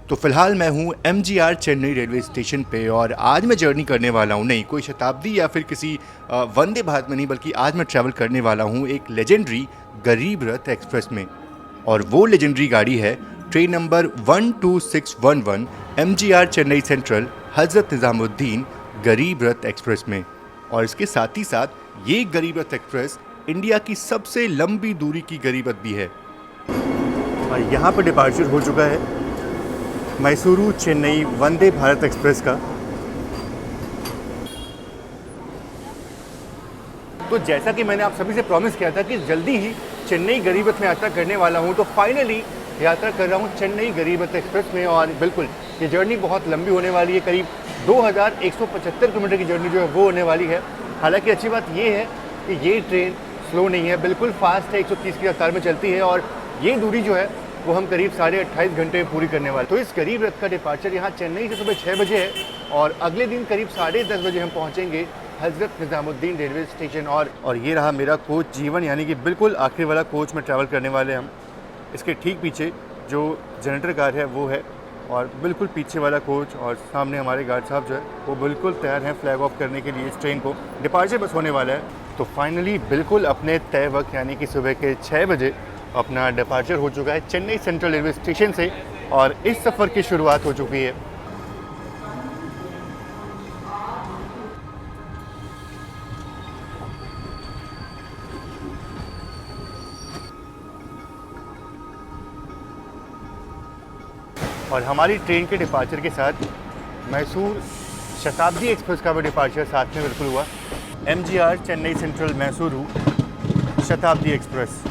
तो फिलहाल मैं हूँ MGR चेन्नई रेलवे स्टेशन पे और आज मैं जर्नी करने वाला हूँ, नहीं कोई शताब्दी या फिर किसी वंदे भारत में नहीं, बल्कि आज मैं ट्रैवल करने वाला हूँ एक लेजेंडरी गरीब रथ एक्सप्रेस में। और वो लेजेंडरी गाड़ी है train number 12611 MGR Chennai central Hazrat Nizamuddin गरीब रथ एक्सप्रेस में। और इसके साथ ही साथ ये गरीब रथ एक्सप्रेस इंडिया की सबसे लंबी दूरी की गरीब रथ भी है। और यहाँ पर डिपार्चर हो चुका है मैसूरू चेन्नई वंदे भारत एक्सप्रेस का। तो जैसा कि मैंने आप सभी से प्रॉमिस किया था कि जल्दी ही चेन्नई गरीब रथ में यात्रा करने वाला हूं, तो फाइनली यात्रा कर रहा हूं चेन्नई गरीब रथ एक्सप्रेस में। और बिल्कुल ये जर्नी बहुत लंबी होने वाली है, करीब 2175 किलोमीटर की जर्नी जो है वो होने वाली है। हालांकि अच्छी बात ये है कि ये ट्रेन स्लो नहीं है, बिल्कुल फास्ट है, 130 की रफ्तार में चलती है। और ये दूरी जो है वो हम करीब 28.5 घंटे में पूरी करने वाले। तो इस गरीब रथ का डिपार्चर यहाँ चेन्नई से सुबह 6 बजे है और अगले दिन करीब 10:30 बजे हम पहुँचेंगे हज़रत निज़ामुद्दीन रेलवे स्टेशन। और ये रहा मेरा कोच जीवन, यानी कि बिल्कुल आखिरी वाला कोच में ट्रैवल करने वाले हम। इसके ठीक पीछे जो जनरेटर कार है वो है, और बिल्कुल पीछे वाला कोच और सामने हमारे गार्ड साहब जो है वो बिल्कुल तैयार हैं फ्लैग ऑफ करने के लिए। इस ट्रेन को डिपार्चर बस होने वाला है। तो फाइनली बिल्कुल अपने तय वक्त यानी कि सुबह के 6 बजे अपना डिपार्चर हो चुका है चेन्नई सेंट्रल रेलवे स्टेशन से, और इस सफ़र की शुरुआत हो चुकी है। और हमारी ट्रेन के डिपार्चर के साथ मैसूर शताब्दी एक्सप्रेस का भी डिपार्चर साथ में बिल्कुल हुआ। MGR चेन्नई सेंट्रल मैसूरू शताब्दी एक्सप्रेस।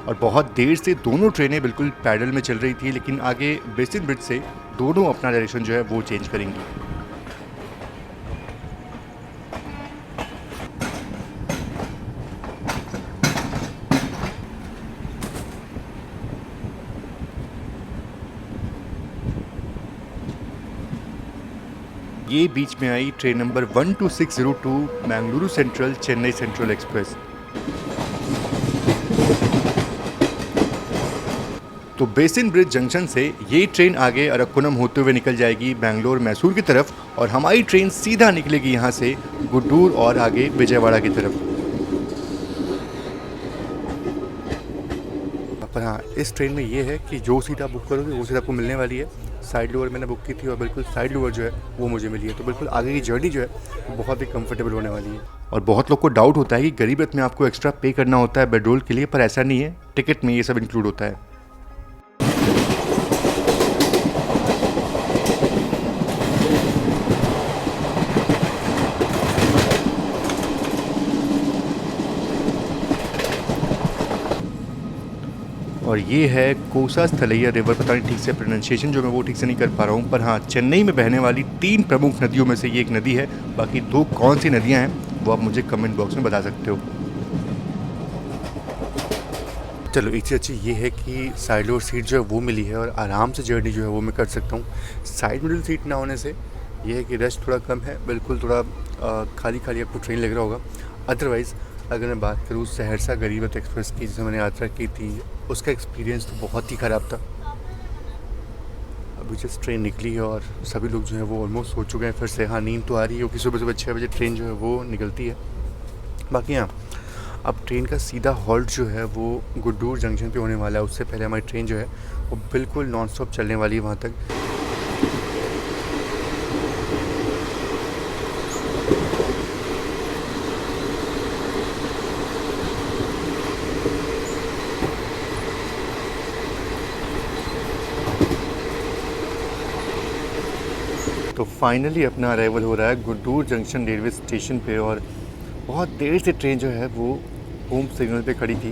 और बहुत देर से दोनों ट्रेनें बिल्कुल पैडल में चल रही थी, लेकिन आगे बेसिन ब्रिज से दोनों अपना डायरेक्शन जो है वो चेंज करेंगी। ये बीच में आई train number 12602 Mangaluru central Chennai central express. तो बेसिन ब्रिज जंक्शन से ये ट्रेन आगे अरक्कोनम होते हुए निकल जाएगी बेंगलोर मैसूर की तरफ, और हमारी ट्रेन सीधा निकलेगी यहाँ से गुड्डूर और आगे विजयवाड़ा की तरफ। पर हाँ, इस ट्रेन में ये है कि जो सीट आप बुक करोगे वो सीट आपको मिलने वाली है। साइड लोअर मैंने बुक की थी और बिल्कुल साइड लोअर जो है वो मुझे मिली है। तो बिल्कुल आगे की जर्नी जो है वो बहुत ही कंफर्टेबल होने वाली है। और बहुत लोग को डाउट होता है कि गरीब रथ में आपको एक्स्ट्रा पे करना होता है पेट्रोल के लिए, पर ऐसा नहीं है, टिकट में ये सब इंक्लूड होता है। और ये है कोसा स्थलैया रिवर, पता नहीं ठीक से प्रोनाउंसिएशन जो मैं वो ठीक से नहीं कर पा रहा हूँ, पर हाँ चेन्नई में बहने वाली 3 प्रमुख नदियों में से ये एक नदी है। बाकी 2 कौन सी नदियाँ हैं वो आप मुझे कमेंट बॉक्स में बता सकते हो। चलो एक चीज़ अच्छी ये है कि साइड लोअर सीट जो है वो मिली है और आराम से जर्नी जो है वो मैं कर सकता हूँ। साइड मिडिल सीट ना होने से ये है कि रश थोड़ा कम है, बिल्कुल थोड़ा खाली खाली आपको ट्रेन लग रहा होगा। अदरवाइज़ अगर मैं बात करूँ सहरसा गरीब रथ एक्सप्रेस की जिसमें मैंने यात्रा की थी, उसका एक्सपीरियंस तो बहुत ही ख़राब था। अभी जस्ट ट्रेन निकली है और सभी लोग जो है वो ऑलमोस्ट सो चुके हैं फिर से। हाँ नींद तो आ रही है क्योंकि सुबह सुबह 6 बजे ट्रेन जो है वो निकलती है। बाकी हाँ, अब ट्रेन का सीधा हॉल्ट जो है वो गुड्डूर जंक्शन पे होने वाला है। उससे पहले हमारी ट्रेन जो है वो बिल्कुल नॉन स्टॉप चलने वाली है वहाँ तक। तो फाइनली अपना अराइवल हो रहा है गुड्डूर जंक्शन रेलवे स्टेशन पे, और बहुत देर से ट्रेन जो है वो होम सिग्नल पे खड़ी थी।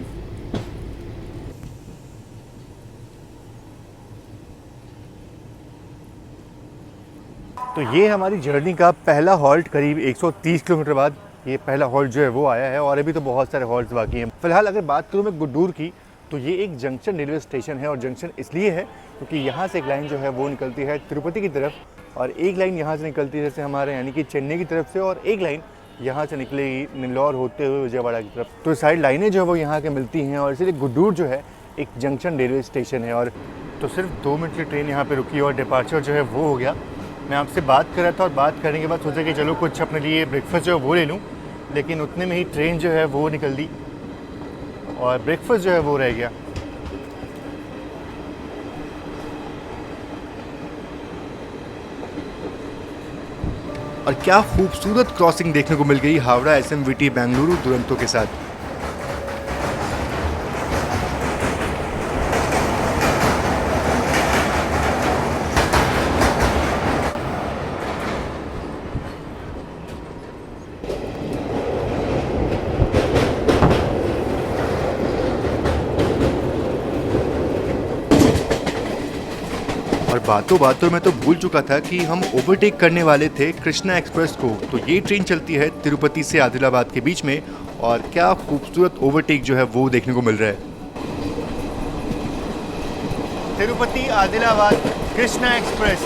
तो ये हमारी जर्नी का पहला हॉल्ट, करीब 130 किलोमीटर बाद ये पहला हॉल्ट जो है वो आया है, और अभी तो बहुत सारे हॉल्ट्स बाकी हैं। फिलहाल अगर बात करूँ मैं गुड्डूर की, तो ये एक जंक्शन रेलवे स्टेशन है, और जंक्शन इसलिए है क्योंकि यहाँ से एक लाइन जो है वो निकलती है तिरुपति की तरफ, और एक लाइन यहाँ से निकलती है जैसे हमारे यानी कि चेन्नई की तरफ से, और एक लाइन यहाँ से निकलेगी नेल्लौर होते हुए विजयवाड़ा की तरफ। तो साइड लाइनें जो है वो यहाँ के मिलती हैं और इसीलिए गुड्डूर जो है एक जंक्शन रेलवे स्टेशन है। और तो सिर्फ 2 मिनट की ट्रेन यहाँ पे रुकी और डिपार्चर जो है वो हो गया। मैं आपसे बात कर रहा था और बात करने के बाद सोचा कि चलो कुछ अपने लिए ब्रेकफास्ट जो है वो ले लूँ, लेकिन उतने में ही ट्रेन जो है वो निकल दी और ब्रेकफास्ट जो है वो रह गया। और क्या खूबसूरत क्रॉसिंग देखने को मिल गई हावड़ा एसएमवीटी बेंगलुरु दुरंतो के साथ। और बातों बातों में तो भूल चुका था कि हम ओवरटेक करने वाले थे कृष्णा एक्सप्रेस को। तो ये ट्रेन चलती है तिरुपति से आदिलाबाद के बीच में और क्या खूबसूरत ओवरटेक जो है वो देखने को मिल रहा है। तिरुपति आदिलाबाद कृष्णा एक्सप्रेस।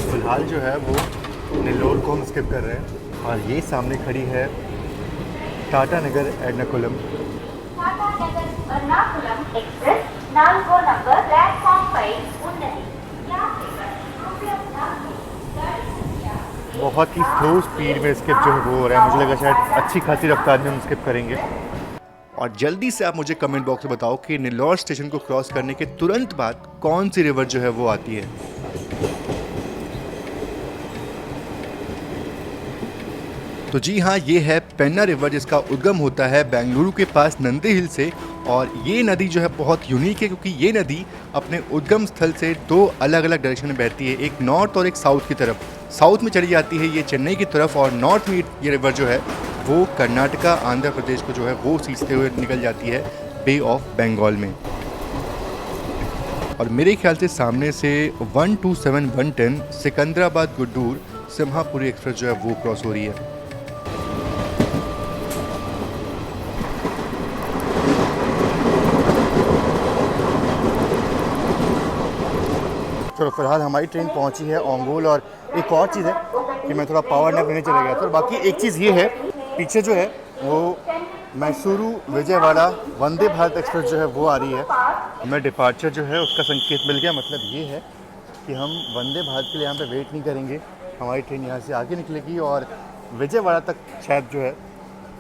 फिलहाल जो है वो नेल्लौर को हम स्किप कर रहे हैं और ये सामने खड़ी है टाटा नगर एर्नाकुलम। एक्सप्रेस 4 नंबर प्लेटफॉर्म 5 ఉన్నది। बहुत ही स्लो स्पीड में स्किप जो है वो हो रहा है। मुझे लगा शायद अच्छी खासी रफ्तार में हम स्किप करेंगे। और जल्दी से आप मुझे कमेंट बॉक्स में बताओ कि नेल्लौर स्टेशन को क्रॉस करने के तुरंत बाद कौन सी रिवर जो है वो आती है। तो जी हाँ, ये है पेन्ना रिवर जिसका उद्गम होता है बेंगलुरु के पास नंदी हिल से। और ये नदी जो है बहुत यूनिक है क्योंकि ये नदी अपने उद्गम स्थल से 2 अलग अलग डायरेक्शन में बहती है, एक नॉर्थ और एक साउथ की तरफ। साउथ में चली जाती है ये चेन्नई की तरफ और नॉर्थ में ये रिवर जो है वो कर्नाटका आंध्र प्रदेश को जो है वो सींचते हुए निकल जाती है बे ऑफ बंगाल में। और मेरे ख्याल से सामने से 127-110 सिकंदराबाद गुड्डूर सिम्हापुरी एक्सप्रेस जो है वो क्रॉस हो रही है। चलो फिलहाल हमारी ट्रेन पहुंची है ओंगोल। और एक और चीज़ है कि मैं थोड़ा पावर नैप लेने चला गया था। और बाकी एक चीज़ ये है, पीछे जो है वो मैसूरू विजयवाड़ा वंदे भारत एक्सप्रेस जो है वो आ रही है। हमें डिपार्चर जो है उसका संकेत मिल गया। मतलब ये है कि हम वंदे भारत के लिए यहाँ पे वेट नहीं करेंगे, हमारी ट्रेन यहाँ से आगे निकलेगी और विजयवाड़ा तक शायद जो है।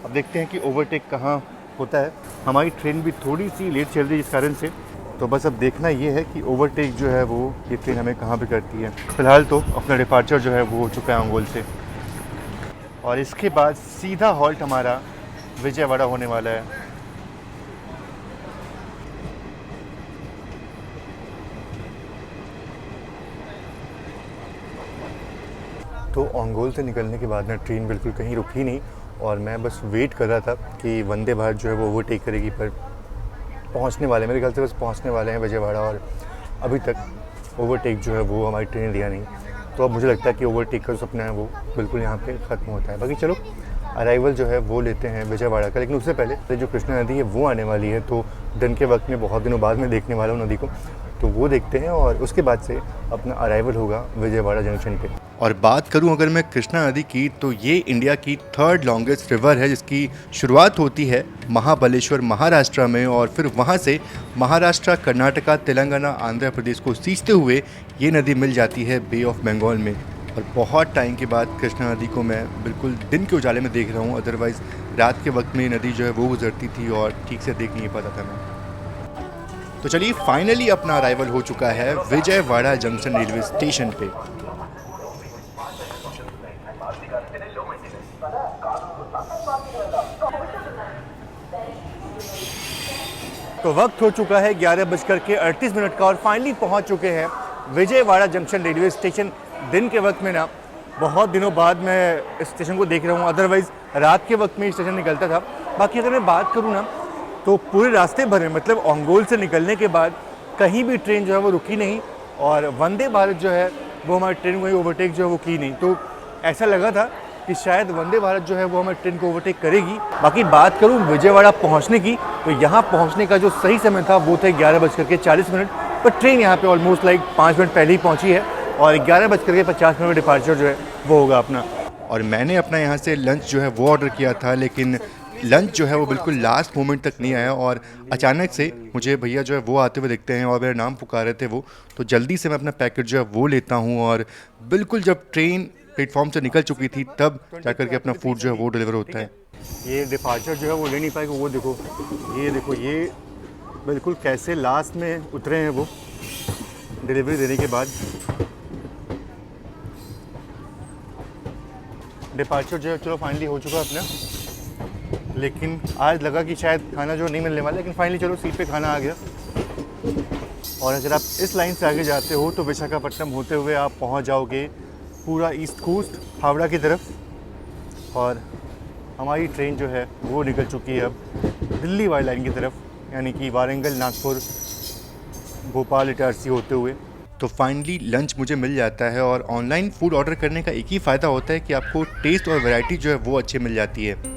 अब देखते हैं कि ओवरटेक कहाँ होता है। हमारी ट्रेन भी थोड़ी सी लेट चल रही है इस कारण से, तो बस अब देखना ये है कि ओवरटेक जो है वो ये ट्रेन हमें कहाँ पे करती है। फ़िलहाल तो अपना डिपार्चर जो है वो हो चुका है ओंगोल से और इसके बाद सीधा हॉल्ट हमारा विजयवाड़ा होने वाला है। तो ओंगोल से निकलने के बाद ना ट्रेन बिल्कुल कहीं रुकी नहीं और मैं बस वेट कर रहा था कि वंदे भारत जो है वो ओवरटेक करेगी, पर पहुंचने वाले मेरे ख्याल से बस पहुंचने वाले हैं विजयवाड़ा और अभी तक ओवरटेक जो है वो हमारी ट्रेन लिया नहीं। तो अब मुझे लगता है कि ओवरटेक का जो सपना है वो बिल्कुल यहाँ पे ख़त्म होता है। बाकी चलो अराइवल जो है वो लेते हैं विजयवाड़ा का, लेकिन उससे पहले जो कृष्णा नदी है वो आने वाली है। तो दिन के वक्त में बहुत दिनों बाद में देखने वाला हूँ नदी को, तो वो देखते हैं और उसके बाद से अपना अराइवल होगा विजयवाड़ा जंक्शन पे। और बात करूं अगर मैं कृष्णा नदी की, तो ये इंडिया की 3rd लॉन्गेस्ट रिवर है जिसकी शुरुआत होती है महाबलेश्वर महाराष्ट्र में और फिर वहाँ से महाराष्ट्र कर्नाटका तेलंगाना आंध्र प्रदेश को सींचते हुए ये नदी मिल जाती है बे ऑफ बंगाल में। और बहुत टाइम के बाद कृष्णा नदी को मैं बिल्कुल दिन के उजाले में देख रहा हूँ, अदरवाइज़ रात के वक्त में ये नदी जो है वो गुजरती थी और ठीक से देख नहीं पाता था मैं। तो चलिए फाइनली अपना अराइवल हो चुका है विजयवाड़ा जंक्शन रेलवे स्टेशन पे। तो वक्त हो चुका है 11:38 का और फाइनली पहुंच चुके हैं विजयवाड़ा जंक्शन रेलवे स्टेशन। दिन के वक्त में ना बहुत दिनों बाद मैं इस स्टेशन को देख रहा हूँ, अदरवाइज़ रात के वक्त में स्टेशन निकलता था। बाकी अगर मैं बात करूँ ना तो पूरे रास्ते भर में मतलब ओंगोल से निकलने के बाद कहीं भी ट्रेन जो है वो रुकी नहीं और वंदे भारत जो है वो हमारी ट्रेन को ओवरटेक जो है वो की नहीं। तो ऐसा लगा था कि शायद वंदे भारत जो है वो हमारी ट्रेन को ओवरटेक करेगी। बाकी बात करूँ विजयवाड़ा पहुँचने की, तो यहाँ पहुँचने का जो सही समय था वो थे 11:40, पर ट्रेन यहाँ पे ऑलमोस्ट लाइक 5 मिनट पहले ही पहुँची है और 11:50 में डिपार्चर जो है वो होगा अपना। और मैंने अपना यहाँ से लंच जो है वो ऑर्डर किया था, लेकिन लंच जो है वो बिल्कुल लास्ट मोमेंट तक नहीं आया और अचानक से मुझे भैया जो है वो आते हुए दिखते हैं और मेरा नाम पुकार रहे थे वो। तो जल्दी से मैं अपना पैकेट जो है वो लेता हूँ और बिल्कुल जब ट्रेन प्लेटफॉर्म से निकल चुकी थी तब जाकर के अपना फूड जो है वो डिलीवर होता है। ये डिपार्चर जो है वो ले नहीं पाएगा, वो देखो ये बिल्कुल कैसे लास्ट में उतरे हैं वो डिलीवरी देने के बाद। डिपार्चर जो है चलो फाइनली हो चुका अपना, लेकिन आज लगा कि शायद खाना जो नहीं मिलने वाला, लेकिन फाइनली चलो सीट पे खाना आ गया। और अगर आप इस लाइन से आगे जाते हो तो विशाखापट्टनम होते हुए आप पहुंच जाओगे पूरा ईस्ट कोस्ट हावड़ा की तरफ। और हमारी ट्रेन जो है वो निकल चुकी है अब दिल्ली वाली लाइन की तरफ, यानी कि वारंगल, नागपुर, भोपाल, इटारसी होते हुए। तो फाइनली लंच मुझे मिल जाता है और ऑनलाइन फूड ऑर्डर करने का एक ही फ़ायदा होता है कि आपको टेस्ट और वैरायटी जो है वो अच्छी मिल जाती है।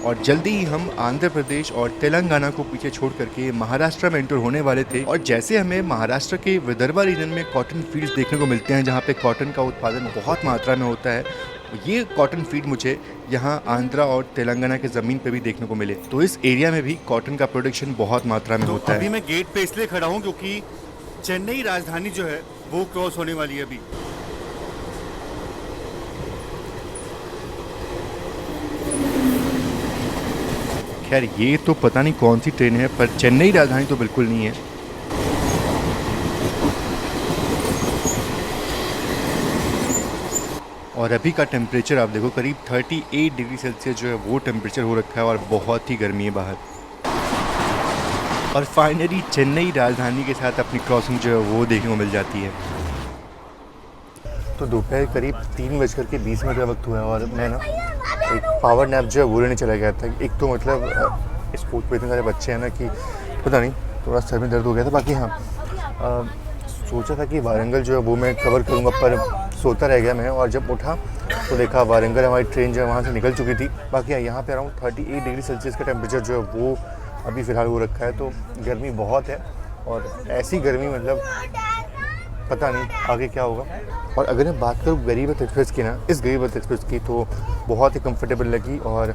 और जल्दी ही हम आंध्र प्रदेश और तेलंगाना को पीछे छोड़ करके महाराष्ट्र में एंटर होने वाले थे। और जैसे हमें महाराष्ट्र के विदर्भा रीजन में कॉटन फील्ड्स देखने को मिलते हैं जहाँ पे कॉटन का उत्पादन बहुत मात्रा में होता है, ये कॉटन फील्ड मुझे यहाँ आंध्रा और तेलंगाना के ज़मीन पे भी देखने को मिले। तो इस एरिया में भी कॉटन का प्रोडक्शन बहुत मात्रा में होता है। अभी मैं गेट पे इसलिए खड़ा हूँ क्योंकि चेन्नई राजधानी जो है वो क्रॉस होने वाली है अभी। खैर ये तो पता नहीं कौन सी ट्रेन है, पर चेन्नई राजधानी तो बिल्कुल नहीं है। और अभी का टेम्परेचर आप देखो, करीब 38 डिग्री सेल्सियस जो है वो टेम्परेचर हो रखा है और बहुत ही गर्मी है बाहर। और फाइनली चेन्नई राजधानी के साथ अपनी क्रॉसिंग जो है वो देखने को मिल जाती है। तो दोपहर करीब 3:20 का वक्त हुआ है और मैं ना एक पावर नैप जो है वो लेने चला गया था। एक तो मतलब इस फूड पे इतने सारे बच्चे हैं ना कि पता नहीं थोड़ा सर में दर्द हो गया था। बाकी हाँ सोचा था कि वारंगल जो है वो मैं कवर करूँगा, पर सोता रह गया मैं। और जब उठा तो देखा वारंगल हमारी ट्रेन जो है वहाँ से निकल चुकी थी। बाकी यहाँ पे अराउंड 38 डिग्री सेल्सियस का टेम्परेचर जो है वो अभी फ़िलहाल हो रखा है। तो गर्मी बहुत है और ऐसी गर्मी मतलब पता नहीं आगे क्या होगा। और अगर मैं बात करूँ गरीब रथ एक्सप्रेस की ना, इस गरीब रथ एक्सप्रेस की तो बहुत ही कंफर्टेबल लगी। और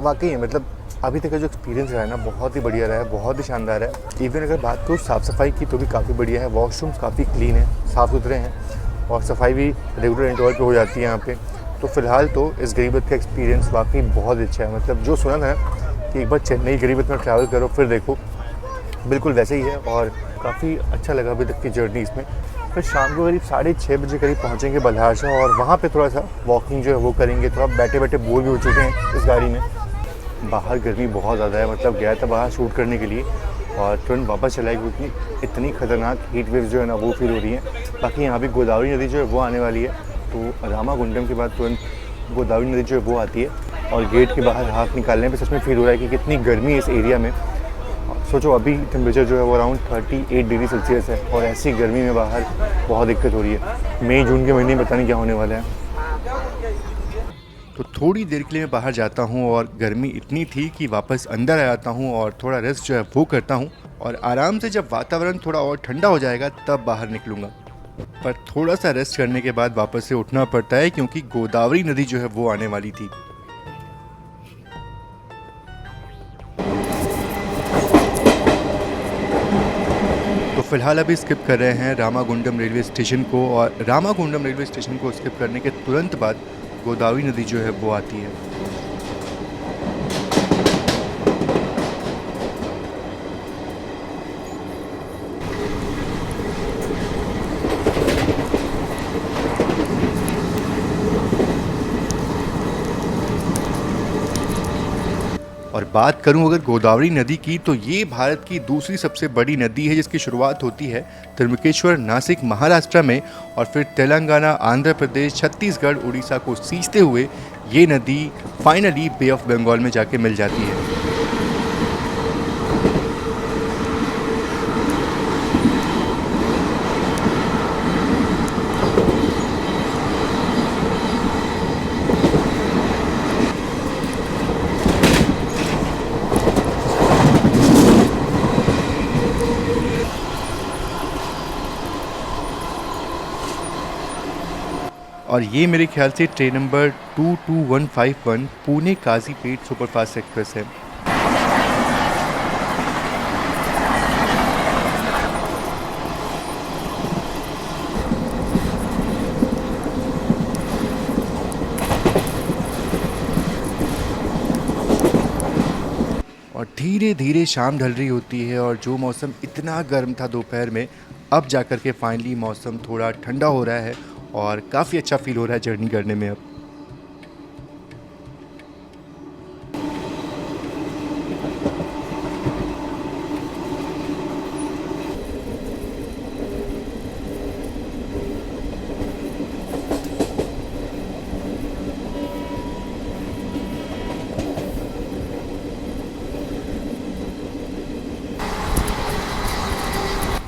वाकई है मतलब अभी तक का जो एक्सपीरियंस रहा है ना बहुत ही बढ़िया रहा है, बहुत ही शानदार है। इवन अगर बात करूँ साफ़ सफाई की तो भी काफ़ी बढ़िया है। वॉशरूम्स काफ़ी क्लीन है, साफ़ सुथरे हैं और सफाई भी रेगुलर इंटरवल पे हो जाती है यहाँ पे। तो फ़िलहाल तो इस गरीब रथ का एक्सपीरियंस वाकई बहुत अच्छा है। मतलब जो सुना था कि एक बार चेन्नई गरीब रथ में ट्रैवल करो फिर देखो, बिल्कुल वैसे ही है। और काफ़ी अच्छा लगा अभी तक की जर्नी इसमें। फिर शाम को करीब 6:30 बजे करीब पहुँचेंगे बल्हारशाह और वहाँ पे थोड़ा सा वॉकिंग जो है वो करेंगे। थोड़ा बैठे बैठे बोर भी हो चुके हैं इस गाड़ी में। बाहर गर्मी बहुत ज़्यादा है, मतलब गया था बाहर शूट करने के लिए और तुरंत वापस चला गया क्योंकि इतनी खतरनाक हीट वेव जो है ना वो फील हो रही है। बाकी यहाँ भी गोदावरी नदी जो है वो आने वाली है, तो रामागुंडम के बाद तुरंत गोदावरी नदी जो है वो आती है। और गेट के बाहर हाथ निकालने पे सच में फील हो रहा है कि कितनी गर्मी है इस एरिया में। सोचो अभी टेम्परेचर जो है वो अराउंड 38 डिग्री सेल्सियस है और ऐसी गर्मी में बाहर बहुत दिक्कत हो रही है। मई जून के महीने में पता नहीं क्या होने वाला है। तो थोड़ी देर के लिए मैं बाहर जाता हूँ और गर्मी इतनी थी कि वापस अंदर आ जाता हूँ और थोड़ा रेस्ट जो है वो करता हूँ और आराम से जब वातावरण थोड़ा और ठंडा हो जाएगा तब बाहर निकलूँगा। पर थोड़ा सा रेस्ट करने के बाद वापस से उठना पड़ता है क्योंकि गोदावरी नदी जो है वो आने वाली थी। तो फिलहाल अभी स्किप कर रहे हैं रामागुंडम रेलवे स्टेशन को और रामागुंडम रेलवे स्टेशन को स्किप करने के तुरंत बाद गोदावरी नदी जो है वो आती है। और बात करूं अगर गोदावरी नदी की तो ये भारत की दूसरी सबसे बड़ी नदी है जिसकी शुरुआत होती है त्र्यंबकेश्वर, नासिक, महाराष्ट्र में और फिर तेलंगाना, आंध्र प्रदेश, छत्तीसगढ़, उड़ीसा को सींचते हुए ये नदी फाइनली बे ऑफ बंगाल में जाके मिल जाती है। और ये मेरे ख्याल से train number 22151 Pune Kazipet superfast express है। और धीरे धीरे शाम ढल रही होती है और जो मौसम इतना गर्म था दोपहर में, अब जाकर के फाइनली मौसम थोड़ा ठंडा हो रहा है और काफ़ी अच्छा फील हो रहा है जर्नी करने में अब।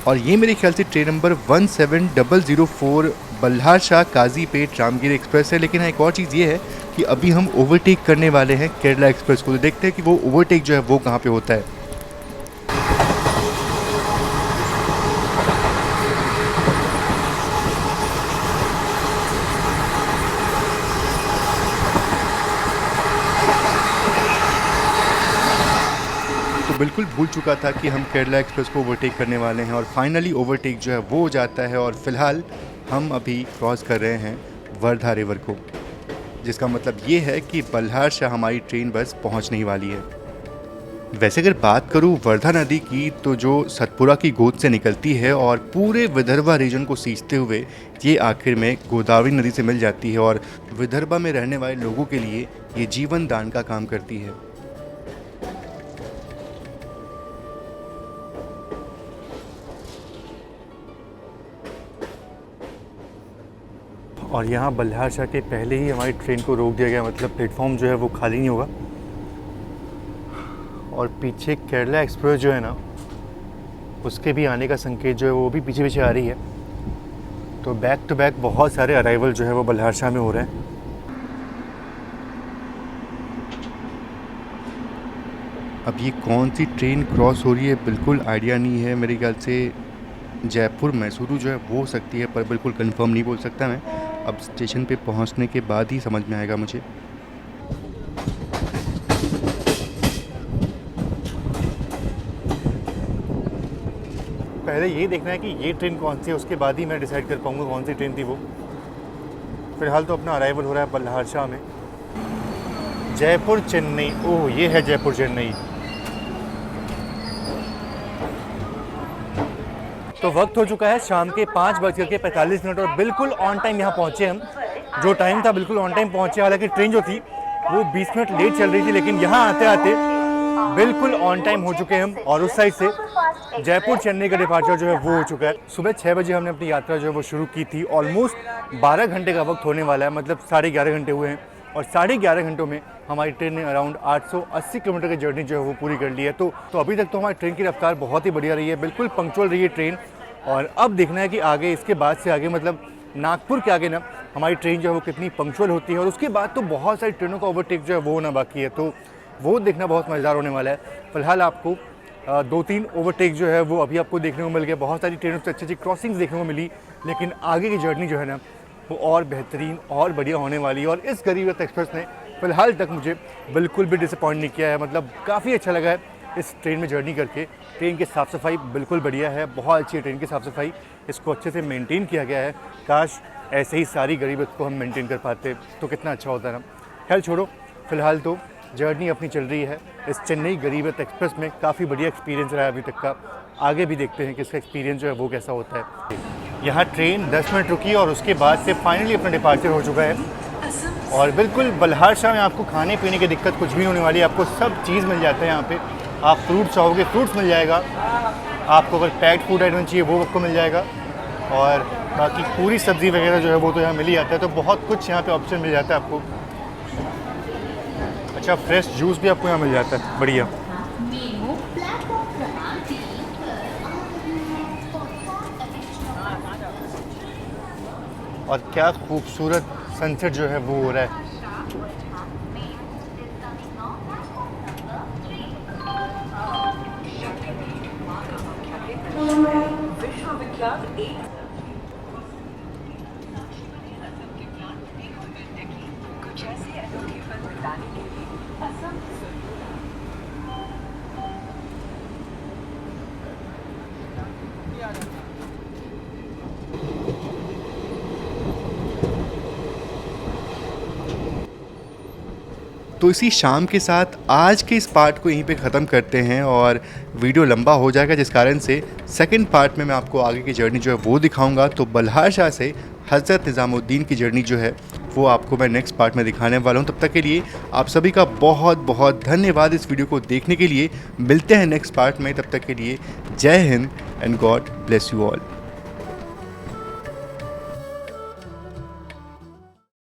और ये मेरे ख्याल से train number 17004 Balharshah Kazipet Ramgir express है। लेकिन हाँ, एक और चीज़ ये है कि अभी हम ओवरटेक करने वाले हैं केरला एक्सप्रेस को, तो देखते हैं कि वो ओवरटेक जो है वो कहाँ पे होता है। बिल्कुल भूल चुका था कि हम केरला एक्सप्रेस को ओवरटेक करने वाले हैं और फाइनली ओवरटेक जो है वो हो जाता है। और फिलहाल हम अभी क्रॉस कर रहे हैं वर्धा रिवर को, जिसका मतलब ये है कि बल्हार शाह हमारी ट्रेन बस पहुंचने ही वाली है। वैसे अगर बात करूं वर्धा नदी की, तो जो सतपुरा की गोद से निकलती है और पूरे विदर्भा रीजन को सींचते हुए ये आखिर में गोदावरी नदी से मिल जाती है और विदर्भा में रहने वाले लोगों के लिए ये जीवन दान का काम करती है। और यहाँ बल्हार शाह के पहले ही हमारी ट्रेन को रोक दिया गया, मतलब प्लेटफॉर्म जो है वो खाली नहीं होगा। और पीछे केरला एक्सप्रेस जो है ना, उसके भी आने का संकेत जो है वो भी पीछे पीछे आ रही है। तो बैक टू बैक बहुत सारे अराइवल जो है वो बल्हार शाह में हो रहे हैं। अब ये कौन सी ट्रेन क्रॉस हो रही है बिल्कुल आइडिया नहीं है। मेरे ख्याल से जयपुर मैसूरू जो है वो हो सकती है, पर बिल्कुल कंफर्म नहीं बोल सकता मैं। अब स्टेशन पे पहुंचने के बाद ही समझ में आएगा मुझे। पहले ये देखना है कि ये ट्रेन कौन सी है, उसके बाद ही मैं डिसाइड कर पाऊंगा कौन सी ट्रेन थी वो। फिलहाल तो अपना अराइवल हो रहा है बल्हार शाह में। जयपुर चेन्नई, ओह ये है जयपुर चेन्नई। तो वक्त हो चुका है शाम के 5:45 और बिल्कुल ऑन टाइम यहाँ पहुँचे हम। जो टाइम था बिल्कुल ऑन टाइम पहुँचे। हालांकि ट्रेन जो थी वो 20 मिनट लेट चल रही थी, लेकिन यहाँ आते आते बिल्कुल ऑन टाइम हो चुके हैं हम। और उस साइड से जयपुर चेन्नई का डिपार्चर जो है वो हो चुका है। सुबह 6 बजे हमने अपनी यात्रा जो है वो शुरू की थी। ऑलमोस्ट 12 घंटे का वक्त होने वाला है, मतलब 11.5 घंटे हुए हैं। और 11.5 घंटों में हमारी ट्रेन ने अराउंड 880 किलोमीटर की जर्नी जो है वो पूरी कर ली है। तो अभी तक तो हमारी ट्रेन की रफ्तार बहुत ही बढ़िया रही है, बिल्कुल पंक्चुअल रही है ट्रेन। और अब देखना है कि आगे इसके बाद से आगे, मतलब नागपुर के आगे ना, हमारी ट्रेन जो है वो कितनी पंक्चुअल होती है। और उसके बाद तो बहुत सारी ट्रेनों का ओवरटेक जो है वो होना बाकी है, तो वो देखना बहुत मज़ेदार होने वाला है। फिलहाल आपको 2-3 ओवरटेक जो है वो अभी आपको देखने को मिल गया। बहुत सारी ट्रेनों से अच्छी अच्छी क्रॉसिंग्स देखने को मिली, लेकिन आगे की जर्नी जो है ना वो और बेहतरीन और बढ़िया होने वाली है। और इस गरीब रथ एक्सप्रेस ने फ़िलहाल तक मुझे बिल्कुल भी डिसअपॉइंट नहीं किया है, मतलब काफ़ी अच्छा लगा है इस ट्रेन में जर्नी करके। ट्रेन की साफ़ सफाई बिल्कुल बढ़िया है, बहुत अच्छी है ट्रेन की साफ़ सफाई, इसको अच्छे से मेंटेन किया गया है। काश ऐसे ही सारी गरीब रथ को हम मेंटेन कर पाते तो कितना अच्छा होता ना। खैर छोड़ो, फ़िलहाल तो जर्नी अपनी चल रही है इस चेन्नई गरीब रथ एक्सप्रेस में। काफ़ी बढ़िया एक्सपीरियंस रहा है अभी तक का। आगे भी देखते हैं कि इसका एक्सपीरियंस जो है वो कैसा होता है। यहाँ ट्रेन 10 मिनट रुकी और उसके बाद से फाइनली अपना डिपार्चर हो चुका है। और बिल्कुल बल्हार शाह में आपको खाने पीने की दिक्कत कुछ भी नहीं होने वाली है। आपको सब चीज़ मिल जाता है यहाँ पे। आप फ्रूट चाहोगे फ्रूट्स मिल जाएगा, आपको अगर पैक्ड फूड आइटम चाहिए वो आपको मिल जाएगा। और बाकी पूरी सब्ज़ी वगैरह जो है वो तो यहाँ मिल ही जाता है। तो बहुत कुछ यहाँ पे ऑप्शन मिल जाता है आपको। अच्छा, फ्रेश जूस भी आपको यहाँ मिल जाता है, बढ़िया। మేము ప్లాట్‌ఫామ్ क्रमांक 3 पर और क्या खूबसूरत सनसेट जो है वो हो रहा है। विश्वविख्यात एक कुछ ऐसे अनोखे पल बिताने के लिए असम तो इसी शाम के साथ आज के इस पार्ट को यहीं पे ख़त्म करते हैं और वीडियो लंबा हो जाएगा, जिस कारण से सेकंड पार्ट में मैं आपको आगे की जर्नी जो है वो दिखाऊंगा। तो बल्हार शाह से हज़रत निज़ामुद्दीन की जर्नी जो है वो आपको मैं नेक्स्ट पार्ट में दिखाने वाला हूँ। तब तक के लिए आप सभी का बहुत बहुत धन्यवाद इस वीडियो को देखने के लिए। मिलते हैं नेक्स्ट पार्ट में, तब तक के लिए जय Hind and God bless you all.